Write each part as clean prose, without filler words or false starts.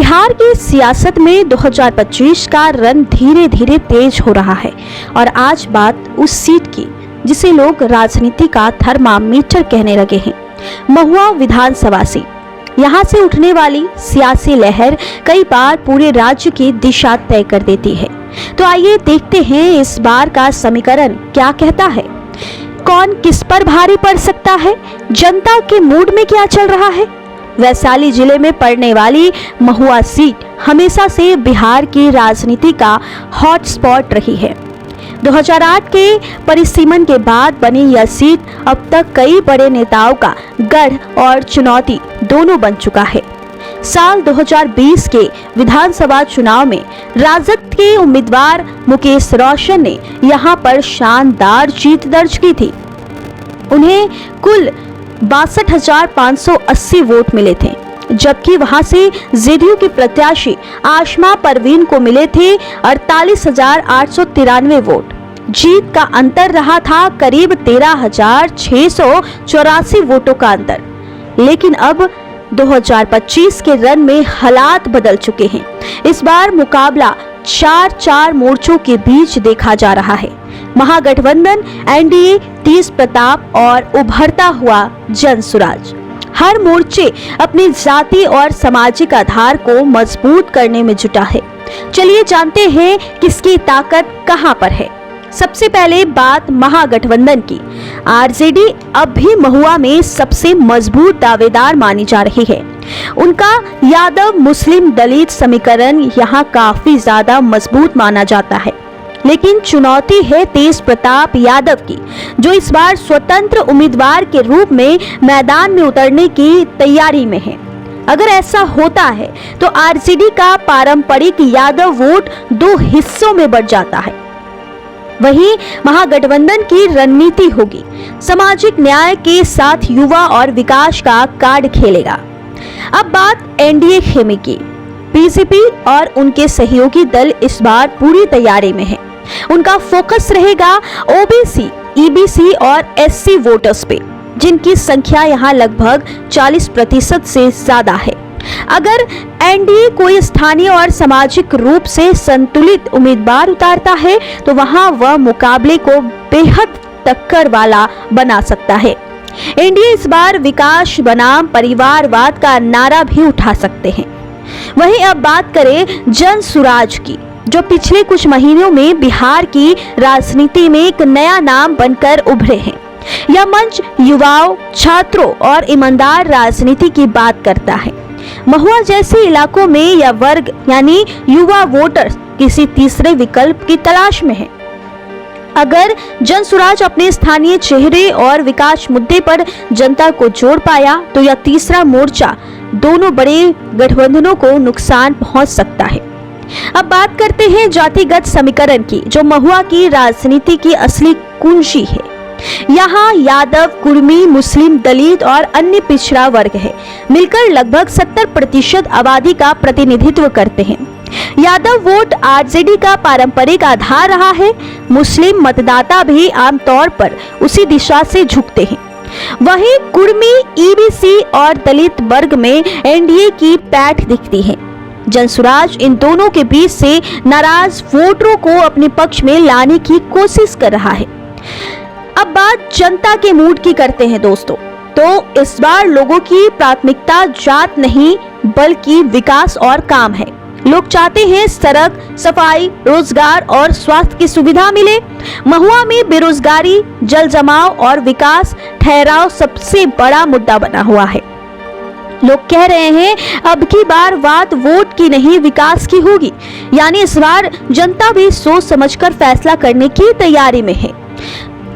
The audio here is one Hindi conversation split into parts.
बिहार की सियासत में 2025 का रन धीरे धीरे तेज हो रहा है और आज बात उस सीट की जिसे लोग राजनीति का थर्मामीटर कहने लगे हैं, महुआ विधानसभा से। यहाँ से उठने वाली सियासी लहर कई बार पूरे राज्य की दिशा तय कर देती है। तो आइए देखते हैं इस बार का समीकरण क्या कहता है, कौन किस पर भारी पड़ सकता है, जनता के मूड में क्या चल रहा है। वैशाली जिले में पड़ने वाली महुआ सीट हमेशा से बिहार की राजनीति का हॉटस्पॉट रही है। 2008 के परिसीमन के बाद बनी यह सीट अब तक कई बड़े नेताओं का गढ़ और चुनौती दोनों बन चुका है। साल 2020 के विधानसभा चुनाव में राजद के उम्मीदवार मुकेश रोशन ने यहां पर शानदार जीत दर्ज की थी। उन्हें कुल 62,580 वोट मिले थे, जबकि वहां से जेडीयू की प्रत्याशी आशमा परवीन को मिले थे 48,893 वोट। जीत का अंतर रहा था करीब 13,684 वोटों का अंतर। लेकिन अब 2025 के रन में हालात बदल चुके हैं। इस बार मुकाबला चार मोर्चों के बीच देखा जा रहा है। महागठबंधन, एनडीए, तेज प्रताप और उभरता हुआ जनसुराज। हर मोर्चे अपनी जाति और सामाजिक आधार को मजबूत करने में जुटा है। चलिए जानते हैं किसकी ताकत कहां पर है। सबसे पहले बात महागठबंधन की। आरजेडी अब भी महुआ में सबसे मजबूत दावेदार मानी जा रही है। उनका यादव मुस्लिम दलित समीकरण यहाँ काफी ज्यादा मजबूत माना जाता है। लेकिन चुनौती है तेज प्रताप यादव की, जो इस बार स्वतंत्र उम्मीदवार के रूप में मैदान में उतरने की तैयारी में है। अगर ऐसा होता है तो आरजेडी का पारंपरिक यादव वोट दो हिस्सों में बढ़ जाता है। वहीं महागठबंधन की रणनीति होगी, सामाजिक न्याय के साथ युवा और विकास का कार्ड खेलेगा। अब बात एनडीए खेमे की। बीजेपी और उनके सहयोगी दल इस बार पूरी तैयारी में है। उनका फोकस रहेगा ओबीसी, ईबीसी और एससी वोटर्स पे, जिनकी संख्या यहाँ लगभग 40% से ज्यादा है। अगर एनडीए कोई स्थानीय और सामाजिक रूप से संतुलित उम्मीदवार उतारता है तो वहां वह मुकाबले को बेहद टक्कर वाला बना सकता है। एनडीए इस बार विकास बनाम परिवारवाद का नारा भी उठा सकते हैं। वहीं अब बात करें जनसुराज की, जो पिछले कुछ महीनों में बिहार की राजनीति में एक नया नाम बनकर उभरे हैं। यह मंच युवाओं, छात्रों और ईमानदार राजनीति की बात करता है। महुआ जैसे इलाकों में यह वर्ग यानी युवा वोटर किसी तीसरे विकल्प की तलाश में है। अगर जनसुराज अपने स्थानीय चेहरे और विकास मुद्दे पर जनता को जोड़ पाया तो यह तीसरा मोर्चा दोनों बड़े गठबंधनों को नुकसान पहुंच सकता है। अब बात करते हैं जातिगत समीकरण की, जो महुआ की राजनीति की असली कुंजी है। यहाँ यादव, कुर्मी, मुस्लिम, दलित और अन्य पिछड़ा वर्ग है, मिलकर लगभग 70% आबादी का प्रतिनिधित्व करते हैं। यादव वोट आरजेडी का पारंपरिक आधार रहा है। मुस्लिम मतदाता भी आमतौर पर उसी दिशा से झुकते हैं। वहीं कुर्मी, ईबीसी और दलित वर्ग में एनडीए की पैठ दिखती है। जनसुराज इन दोनों के बीच से नाराज वोटरों को अपने पक्ष में लाने की कोशिश कर रहा है। अब बात जनता के मूड की करते हैं दोस्तों। तो इस बार लोगों की प्राथमिकता जात नहीं बल्कि विकास और काम है। लोग चाहते हैं सड़क, सफाई, रोजगार और स्वास्थ्य की सुविधा मिले। महुआ में बेरोजगारी, जल जमाव और विकास ठहराव सबसे बड़ा मुद्दा बना हुआ है। लोग कह रहे हैं अब की बार बात वोट की नहीं विकास की होगी, यानी इस बार जनता भी सोच समझकर फैसला करने की तैयारी में है।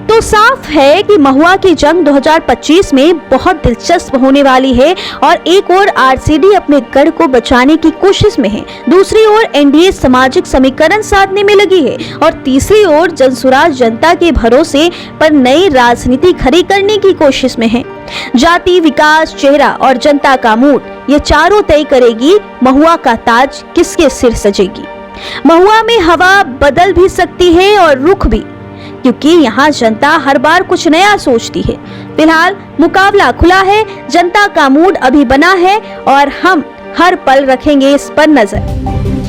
तो साफ है कि महुआ की जंग 2025 में बहुत दिलचस्प होने वाली है और एक ओर आरजेडी अपने गढ़ को बचाने की कोशिश में है, दूसरी ओर एनडीए सामाजिक समीकरण साधने में लगी है और तीसरी ओर जनसुराज जनता के भरोसे पर नई राजनीति खड़ी करने की कोशिश में है। जाति, विकास, चेहरा और जनता का मूड, ये चारों तय करेगी महुआ का ताज किसके सिर सजेगी। महुआ में हवा बदल भी सकती है और रुख भी। क्योंकि यहाँ जनता हर बार कुछ नया सोचती है। फिलहाल मुकाबला खुला है, जनता का मूड अभी बना है और हम हर पल रखेंगे इस पर नजर।